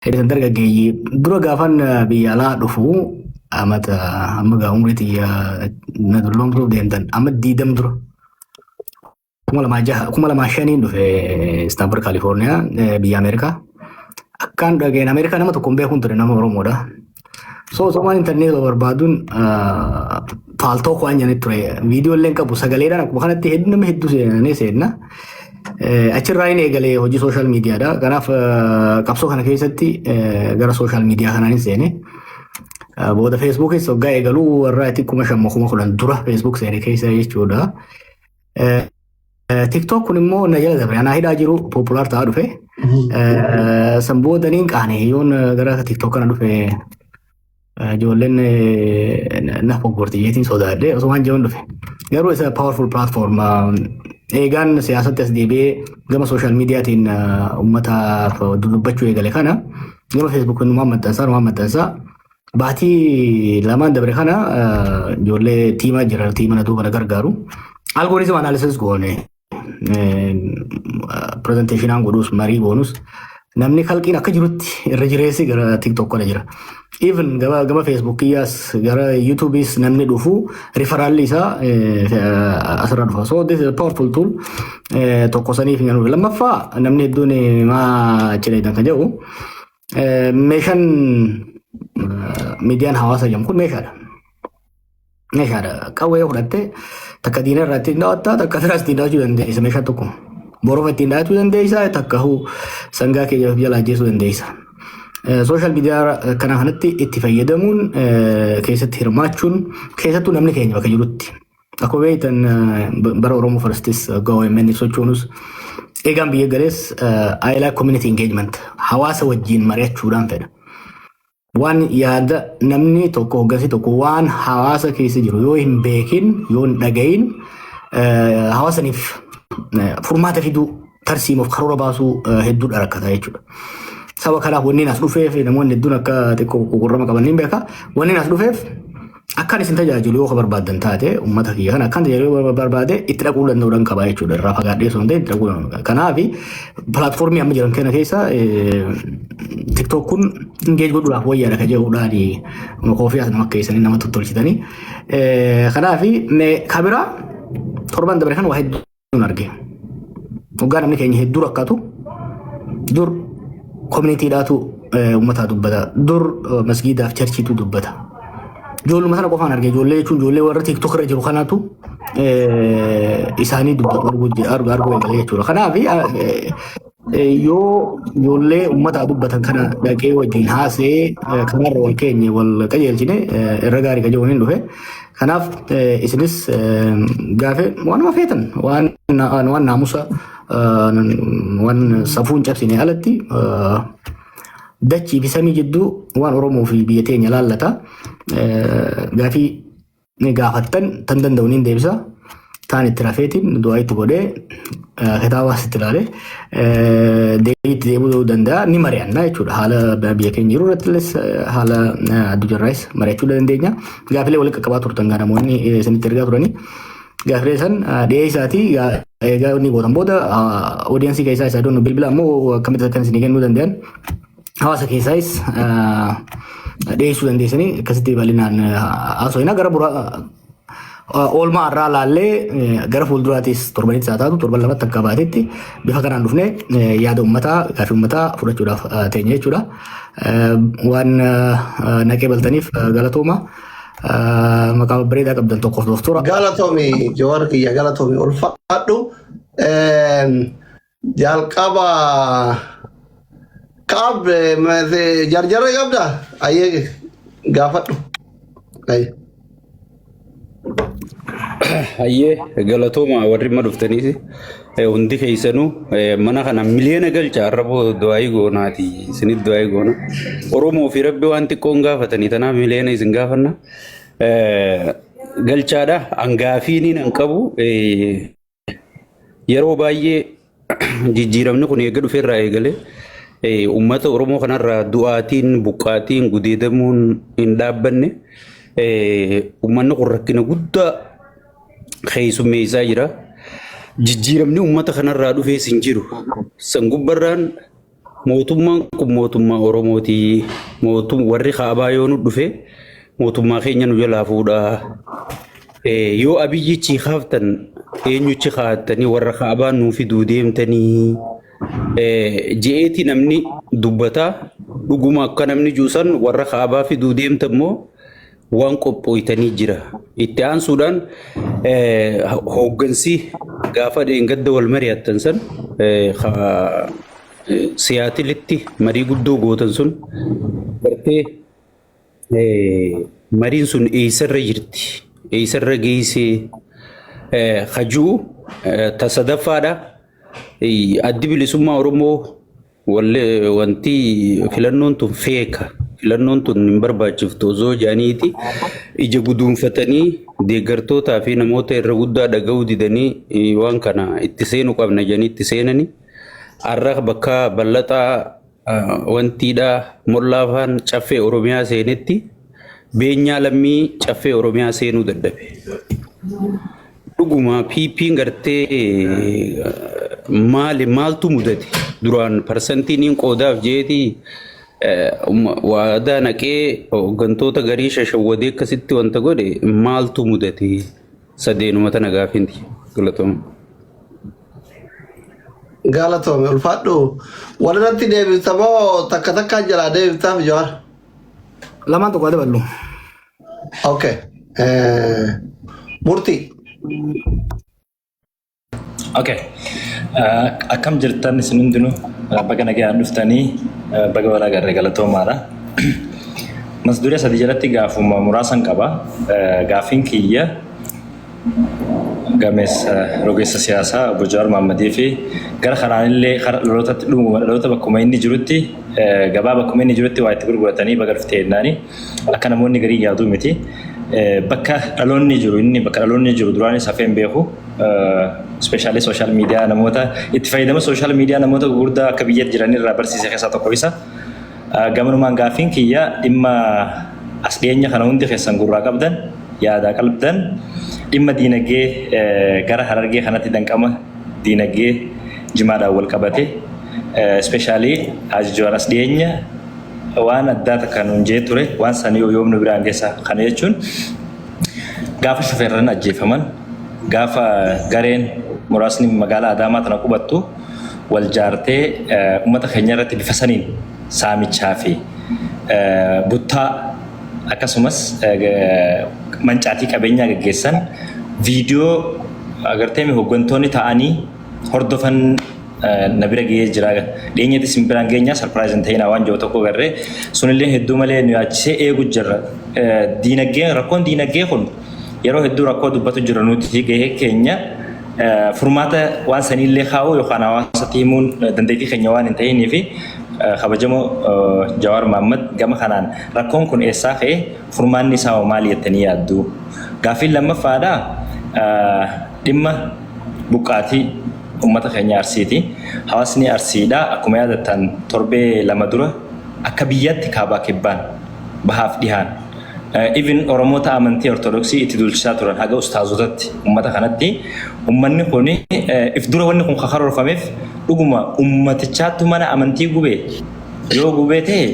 Hirisan dargaggeeyyii dura gaafan biyya alaa dhufu amma gaa umriitii na dulloomsuuf deemtan amma diidam dura 2005 dhufe Istaanbul Kaalifoorniyaa biyya Ameerikaa. Akkaan dhageen Ameerikaa nama tokko hin beekuun ture nama Oromoodha. Somaan intarneet barbaaduun paaltoo waan jedhanii ture. Viidiyooleen qabu sagaleedhaan akkuma kanatti nama hedduu seenanii seenna. Achirraa inni eegalee hojii sooshaal miidiyaadha. Kanaaf qabsoo kana keessatti gara sooshaal miidiyaa kanaan seene. Booda feesbuukis waggaa eegaluu warraa itti 5,010 dura feesbuuk seene keessa jechuudha. TikTok kun immoo na jala dabre anaa hidhaa jiru populaar ta'aa dhufe. San boodaniin qaane yoon gara TikTok kana dhufe ijoolleen na foggortiyyeetiin sodaadhe osoo waan jiruun dhufe. Garuu isa powerful platform eegaan siyaasatti as deebi'ee gama sooshaal miidiyaatiin uummataaf dubbachuu eegale kana gama feesbuukiin numaan maxxansaa baatii lamaan dabre kana ijoollee tiimaa jira tiima na duuba na gargaaru. Algorithm analysis goone presentation godhus marii bonus namni kalqiin akka jirutti irra jireessi gara TikTok kana jira. Even gama Facebook iyyaas gara YouTube's namni dhufu referralli isaa asirra dhufa. So this is a powerful tool. Tokko saniif hin galu. Lammaffaa namni hedduun maa jedhan kan jedhu meeshaan miidiyaan hawaasa jedhamu kun meeshaadha. Meeshaadha. Qawwee fudhattee takka diina irraa ittiin daawwattaa takka firaas ittiin daawwachuu dandeessa meeshaa tokko. Boroofa ittiin daawwachuu dandeessa takka sangaa keenya jala ajjeesuu dandeessa. Sooshaal miidiyaa kana kanatti itti fayyadamuun keessatti hirmaachuun keessattuu namni keenya bakka jirutti. Akkuma beektan bara Oromoo Farstis OMN sochoonuus eegaan biyya galees I like community engagement hawaasa wajjin mari'achuudhaan fedha. Waan yaada namni tokko hoggansi tokko waan hawaasa keessa jiru yoo hin beekin yoo hin dhagayin hawaasaniif furmaata fiduu tarsiimuuf karoora baasuu hedduudha rakkataa jechuudha. Saba kanaaf wanni as dhufeef namoonni hedduun akka xiqqoo gurrama qaban ni beeka. Wanni as dhufeef akkaan isin tajaajilu yoo barbaadan taate uummata kiyya kana akkaan tajaajilu barbaade itti dhaquu danda'uudhaan qaba jechuudha. Irraa fagaadhee osoo hin ta'in itti dhaquu danda'u. Kanaaf pilaatfoormii amma jiran kana keessa TikTok kun engage godhuudhaaf wayyaadha ka jedhuudhaan koofii as nama keessanii nama tottolchitanii. Kanaaf kaameraa torban dabre kan waa hedduun arge. Waggaa namni keenya hedduu rakkatu dur communityidhaatu uummataa dubbata. Dur masgiidaaf charchiitu dubbata. Ijoolluma sana qofaan arge ijoollee jechuun ijoollee warra TikTok irra jiru kanaatu isaanii dubbatu arguu eegale jechuudha. Kanaaf yoo ijoollee uummataa dubbatan kana dhaqee wajjin haasee kanarra wal keenye wal qajeelchine irra gaarii qajeelchuun hin dhufe. Kanaaf isinis gaafe waanuma feetan waan naamusa waan safuun cabsine alatti dachii fi samii jidduu waan Oromoo fi biyya teenya laallata. Gaafii gaafattan tan danda'uun hin deebisa. Taan itti rafeetiin du'aa itti godhee kitaabaas itti ilaalee deebiitti deebuu danda'a ni mari'annaa jechuudha. Haala biyya keenya jiru irrattis haala addunyaarraas mari'achuu dandeenya. Gaafilee walitti qaqqabaa turtan gaa namoonni isinitti ergaa turanii. Gaafilee san dhihee isaatii egaa inni gootan booda oodiyensii keessaa isaa doonu bilbila ammoo akkamitti akkan isinii kennuu danda'an hawaasa keessaayis dhiyeessuu dandeessanii akkasitti bal'inaan haasofnaa gara oolmaa irraa laallee gara fuulduraatis torbanitti isaa taatu torban lamatti akka baatetti bifa kanaan dhufne yaada uummataa gaafii uummataa fudhachuudhaaf teenya jechuudha. Waan naqee baltaniif galatooma. Maqaa bareedaa qabdan tokkoof dooftora. Galatoomi Jawaar kiyya galatoomi ulfaadhu. Jalqaba qaab jarjarra qabda ayyee gaafadhu. Ayyee galatooma warri ma dhuftaniiti. Hundi keessanuu mana kana miliyoona galcha arraboo du'aayi goonaati isinit du'aayi goona. Oromoo fi rabbi waan xiqqoon gaafatanii tanaaf miliyoona isin gaafanna. Galchaadha hangaafiin hin qabu yeroo baay'ee jijjiiramni kun eega dhufeerraa eegale uummata Oromoo kanarraa du'aatiin buqqaatiin gudeedamuun hin dhaabbanne uummanni kun rakkina guddaa keessummeessaa jira. Jijjiiramni uummata kanarraa dhufee sin jiru san gubbarraan mootummaan kun mootummaa Oromooti. Warri kaabaa yoo nu dhufe mootummaa keenya nu jalaa fuudha. Yoo abiyyichi kaaftan eenyuchi kaattanii warra kaabaa nuu fiduu deemtanii je'eeti namni dubbataa dhuguma akka namni juusan warra kaabaa fiduu deemtan immoo waan qophooytanii jira. Itti aansuudhaan hooggansi gaafa dheengadda wal mari'attan san siyaatilitti marii guddoo gootan sun gartee mariin sun eessarra jirti. Eessarra geessee hajuu tasadaffaadha. Addi bilisummaa Oromoo wanti filannoon tun feeka. Filannoon tun hin barbaachiftu osoo jaaniiti ija guduunfatanii deeggartootaa fi namoota irra guddaa dhaga'uu didanii waan kana itti seenuu qabna jedhanii itti seenanii har'a bakka bal'ataa wantiidhaa mollaafaan caffee Oromiyaa seenetti beenyaa lammii caffee Oromiyaa seenuu dadhabe. Dhuguma PP'n gartee maaltu mudate duraan parsantiin qoodaaf jeetii waadaa naqee hooggantoota garii shashawwadee akkasitti wanta godhe maaltu mudate sadeenuma tana gaafinti galatooma. Galatoome ulfaadhu walirratti deebifta moo takka takkaan jalaa deebiftaaf Jawaar? Lamaan tokko daballu. Okay. Murtii. Okay. Akkam jirtan isin hundinuu baga nagaan dhuftanii baga walaa garee galatoomaadha. Masduree sadii jalatti gaafuma muraasan qaba. Gaafiin kiyya gameessa rogeessa siyaasaa Obbo Jawaar Mohammadii fi gara karaanillee dhalootatti dhumuma dhaloota bakkuma inni jirutti gabaa bakkuma inni jirutti waa itti gurguratanii baga dhuftee jennaani akka namoonni garii yaaduu miti. Bakka dhaloonni jiru inni bakka dhaloonni jiru duraanis hafeen beeku especially social media namoota itti fayyadama social media namoota gurguddaa akka biyyatti jiran irraa barsiise keessaa tokko isa. Gamanumaan gaafiin kiyya dhimma as dhiyeenya kana hundi keessan gurraa qabdan yaada qalbdan dhimma diinagdee gara Harargee kanatti danqama diinagdee jimaadhaan wal qabate especially Haji Jawaar as dhiyeenya waan addaa takka nuun jee ture waan sanii yoomnu biraan geessa kana jechuun gaafa shufeerran ajjeefaman gaafa gareen muraasni magaalaa Adaamaa tana qubattu wal jaartee uummata keenya irratti bifa saniin saamichaa fi buttaa akkasumas mancaatii qabeenyaa gaggeessan viidiyoo agartee hooggantoonni ta'anii hordofan nabira ga'ee jira. Dheenyatti simbiraan geenyaa sarpiraayiziin ta'inaa waan jiru tokko garree sunillee hedduu malee nu yaachisee eegu jirra. Rakkoon diinagdee kun yeroo hedduu rakkoo dubbatu jira nuti gahee keenya furmaata waan sanillee kaa'uu yookaan hawaasatti himuun dandeettii keenya waan hin ta'inii fi kabajamoo Jawaar Mohammad gama kanaan rakkoon kun eessaa ka'ee furmaanni isaa maali jettanii yaaddu? Gaafiin lammaffaadhaa dhimma buqqaatii ummata keenya Arsiiti. Hawaasni Arsiidhaa akkuma yaadattan torbee lama dura akka biyyatti kaabaa kibbaan bahaaf dhihaan even Oromoota amantii Ortodoksii itti dulchisaa turan haga ustaazotatti ummata kanatti ummanni kun if dura wanni kun karoorfameef dhuguma ummatichaattu mana amantii gubee yoo gubee ta'e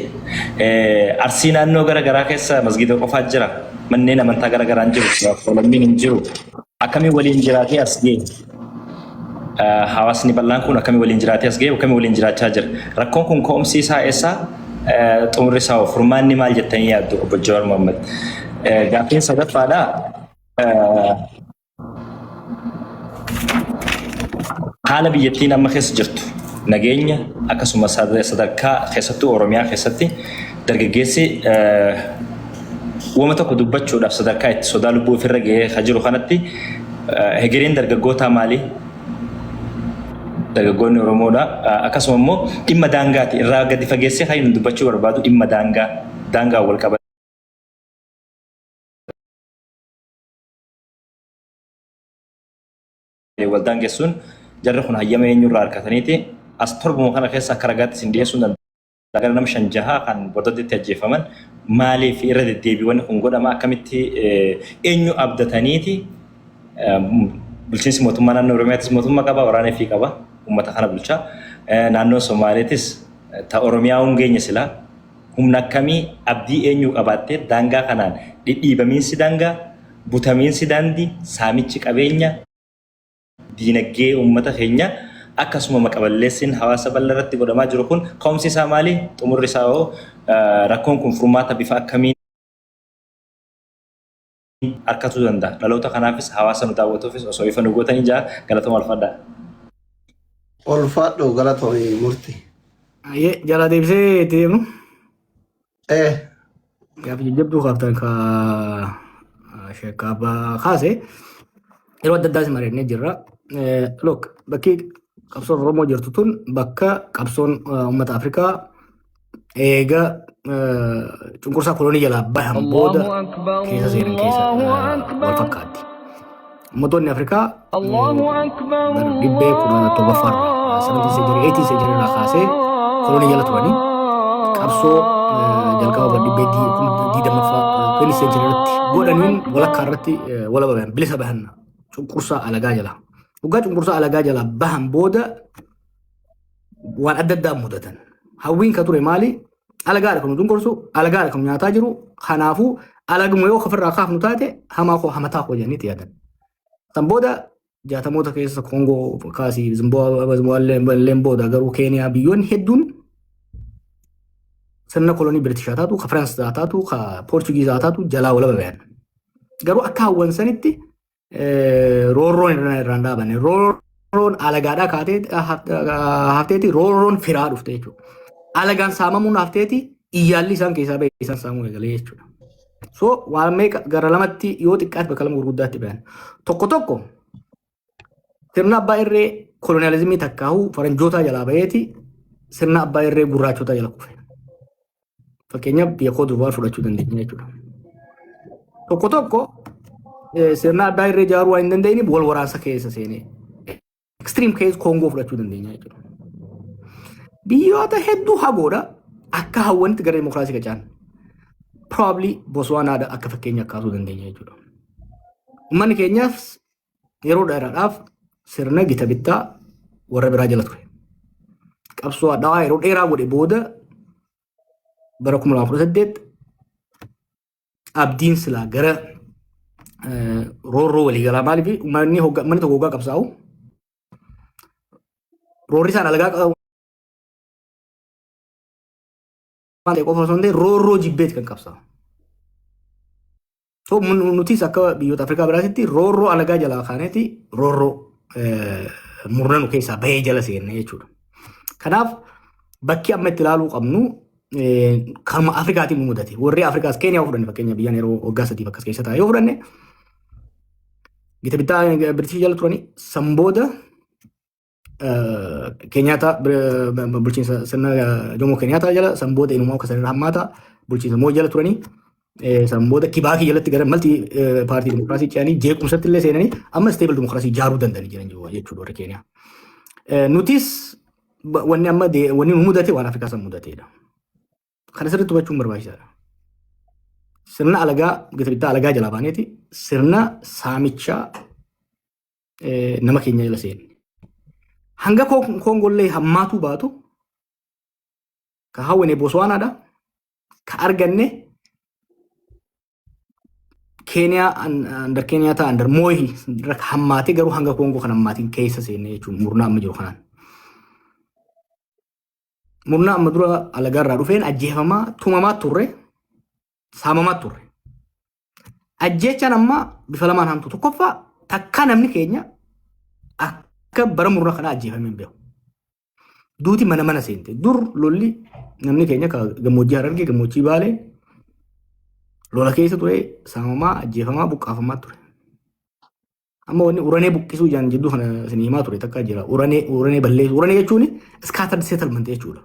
Arsii naannoo garaagaraa keessa masgida qofaa jira manneen amantaa garaagaraan jiru lammiin hin jiru akkamiin waliin jiraatee as ga'e hawaasni bal'aan kun akkamiin waliin jiraatee as ga'e akkamiin waliin jiraachaa jira rakkoon kun ka'umsi isaa eessaa xumurri isaa furmaanni maal jettanii yaaddu Obbo Jawaar Mohammad? Gaafiin sadaffaadhaa haala biyyattiin amma keessa jirtu nageenya akkasumas sadarkaa keessattuu Oromiyaa keessatti dargaggeessi wama tokko dubbachuudhaaf sadarkaa itti sodaa lubbuu ofirra ga'ee jiru kanatti hegereen dargaggootaa maali? Dargaggoonni Oromoodha akkasuma immoo dhimma daangaati irraa gadi fageessee kan inni dubbachuu barbaadu dhimma daangaa wal qabate. Wal daangessuun jarri kun hayyama eenyurraa harkataniiti as torbuma kana keessa akka ragaatti isin dhiyeessuu danda'a. Gara nama 5-6 kan bordoddeetti ajjeefaman maaliif irra deddeebiiwwan kun godhama akkamitti eenyu abdataniiti bulchiinsi mootummaa naannoo Oromiyaatis mootummaa qaba waraanaa fi qaba ummata kana bulchaa naannoo Somaaleetis ta Oromiyaa hungeenya sila humna akkamii abdii eenyu qabaattee daangaa kanaan dhidhiibamiinsi daangaa butamiinsi daandii saamichi qabeenya diinagdee uummata keenya akkasuma maqaballeessin hawaasa bal'aa irratti godhamaa jiru kun ka'umsi isaa maali? Xumurri isaa hoo rakkoon kun furmaata bifa akkamiin harkatu danda'a? Dhaloota kanaafis hawaasa nu daawwatuufis osoo ifa nu gootanii jaa galatoomaa ulfaadhaa. Ulfaadhu galatoomii murtii. Jala deebisee deemu. Gaafa jajjabduu kaaftan ka sheekkaaba kaase yeroo adda addaas mari'annee jirra. Look bakki qabsoon Oromoo jirtu tun bakka qabsoon uummata Afrikaa eega cunqursaa kolonii jalaa bahan booda keessa seenan keessa wal fakkaatti. Uummattoonni Afrikaa dhibbee kudha torbaffaarra 70 seenchari irraa kaasee kolonii jala turanii qabsoo jalqaba dhibbee diidammaffaa 20 seenchari irratti godhaniin walakkaa irratti wala bahan bilisa bahan cunqursaa alagaa jala. Waggaa cunqursaa alagaa jala bahan booda waan adda addaa mudatan. Hawwiin ka ture maali? Alagaadha kan cunqursu, alagaadha kan nyaataa jiru. Kanaafuu alaguma yoo ofirraa kaafnu taate hamaa koo hamataa koo jennee yaadan. Tan booda jaatamoota keessa Koongoo kaasii Zimbaabuween booda garuu Keeniyaa biyyoonni hedduun sirna kolonii Biritishaa taatu, ka Faransaa taatu, ka Poorchugiizaa taatu jalaa wala bayan. Garuu akka hawwan sanitti roorroon irraan dhaabanne. Roorroon alagaadhaa kaatee hafteeti roorroon firaa dhufte jechuudha. Alagaan saamamuun hafteeti iyyaalli isaan keessaa ba'e isaan saamuu eegalee jechuudha. So waan meeqa gara lamatti yoo xiqqaatti bakka lama gurguddaatti bayan. Tokko tokko sirna abbaa irree koloniyaalizimii takkaa'uu faranjootaa jalaa ba'eeti sirna abbaa irree gurraachotaa jala kufe. Fakkeenyaaf biyya koo durbaa fudhachuu dandeenya jechuudha. Tokko tokko sirna abbaa irree ijaaruu waan hin dandeenyeef wal waraansa keessa seenee extreme case Koongoo fudhachuu dandeenya jechuudha. Biyyoota hedduu hagoodha akka hawwanitti gara dimokiraasii qacaan. Probably Botswanaadha akka fakkeenya kaasuu dandeenya jechuudha. Uummanni keenyaaf yeroo dheeraadhaaf sirna gita bittaa warra biraa jala ture. Qabsoo addaa yeroo dheeraa godhe booda bara 2018 abdiin silaa gara roorroo waliigalaa maaliif uummanni tokko hoggaa qabsaa'u roorri isaan alagaa qabu qofa osoo hin ta'in roorroo jibbeeti kan qabsaa'u. So nutis akka biyyoota Afrikaa biraatitti roorroo alagaa jalaa kaaneeti roorroo murna nu keessaa bahee jala seenne jechuudha. Kanaaf bakki amma itti ilaaluu qabnu kanuma Afrikaatiin mudate. Warri Afrikaas Keeniyaa fudhanne fakkeenya biyyaan yeroo waggaa 3 akkas keessa taa'e yoo fudhanne gita bittaa Biriitish jala turanii san booda Keenyaata bulchiinsa sirna Jomo Keenyaata jala san booda inumaa akka sanirra hammaata bulchiinsa moo jala turanii san booda Kibaakii jalatti gara malti paartii dimokiraasii ce'anii jeequmsatti illee seenanii amma steebil dimokiraasii ijaaruu danda'anii jiran jechuudha warri Keeniyaa. Nutis wanni amma wanni nu mudate waan Afrikaa san mudateedha. Kana sirriitti hubachuun barbaachisaadha. Sirna alagaa gita bittaa alagaa jalaa baaneeti sirna saamichaa nama keenya jala seenne. Hanga Koongollee hammaatuu baatu ka hawwine Botswanaadha ka arganne Keeniyaa under Keeniyaa under Moi hammaatee garuu hanga Koongoo kan hammaatiin keessa seenne jechuun murnaa amma jiru kanaan. Murnaa amma dura alagaarraa dhufeen ajjeefamaa tumamaa turre saamamaa turre. Ajjeechaan amma bifa lamaan hamtu tokkoffaa takka namni keenya akka bara murnaa kana ajjeefamee hin beeku. Duuti mana seente. Dur lolli namni keenya gammoojjii Harargee gammoojjii Baalee lola keessa ture saamamaa ajjeefamaa buqqaafamaa ture. Amma wanni uranee buqqisuu jaan jidduu kana isin himaa ture takka jira. Uranee balleessu. Uranee jechuun scattered settlement jechuudha.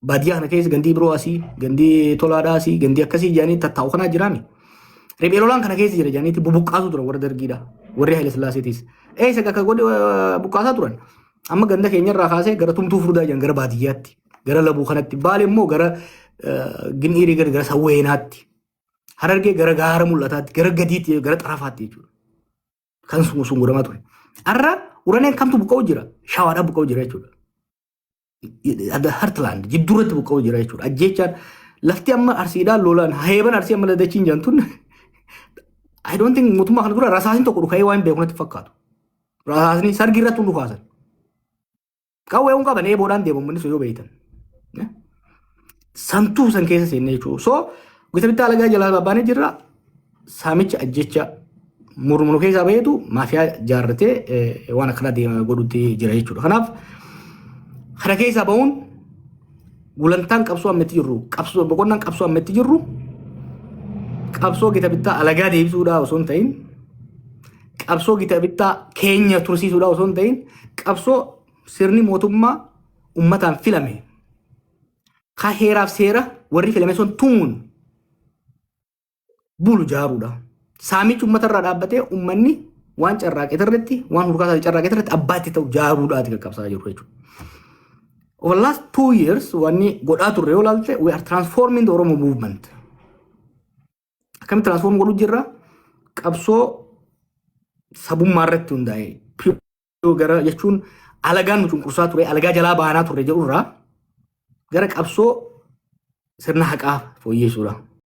Baadiyyaa kana keessa gandii biroo asii, gandii tolaadhaa asii, gandii akkasii jaanii tattaa'u kanaa jiraami. Riphee lolaan kana keessa jira jaaniitti bubuqqaasu turan warra dargiidha. Warri Haile Sillaaseetis. Eessa akka godhe buqqaasaa turan. Amma ganda keenyarraa kaasee gara tumtuu furdaa jiran gara baadiyyaatti. Gara labuu kanatti. Baale immoo gara Gin'iirii gara Sawweenaatti. Harargee gara gaara mul'ataatti. Gara gadiitti gara xarafaatti jechuudha. Kan sun godhamaa ture. Har'a uraneen kamtu buqqa'u jira. Shawaadhaan buqqa'u jira jechuudha. Ada Heartland jidduuratti buqqa'u jira jechuudha. Ajjechaan lafti amma arsiidhaan lolaan heeban arsii amma ladachiin jantun I don't think mootummaa kana dura rasaasni tokko dhuka'ee waan beekunatti fakkaatu. Rasaasni sargi irratti hundu kaasan. Qawwee hun qaban eeboodhaan deemu manni yoo beeytan. Santuu san keessa seenne jechuudha. So gita bittaa alagaa jalaa babbaanee jirra saamicha ajjecha murmuru keessaa baheetu maafiyaa jaarratee waan akkana deema godhutti jira jechuudha. Kanaaf kana keessaa bahuun gulantaan qabsoo ammetti jirru qabsoo boqonnaan qabsoo ammetti jirru qabsoo gita bittaa alagaa deebisuudhaa osoo hin ta'in qabsoo gita bittaa keenya tursiisuudhaa osoo hin ta'in qabsoo sirni mootummaa ummataan filame ka heeraaf seera warri filame sun tumuun bulu jaaruudha. Saamichi uummatarraa dhaabbatee uummanni waan carraaqee irratti waan hurkaasaa carraaqee irratti abbaatti ta'u jaaruudhaati qaqqabsaa jiru jechuudha. Over the last 2 years, we are transforming the Oromo movement. Kami transform godhu jirra qabsoo sabummaa irratti hundaa'e gara jechuun alagaan nu cunqursaa ture alagaa jalaa baanaa ture jedhurraa gara qabsoo sirna haqaa fooyyeessuudha.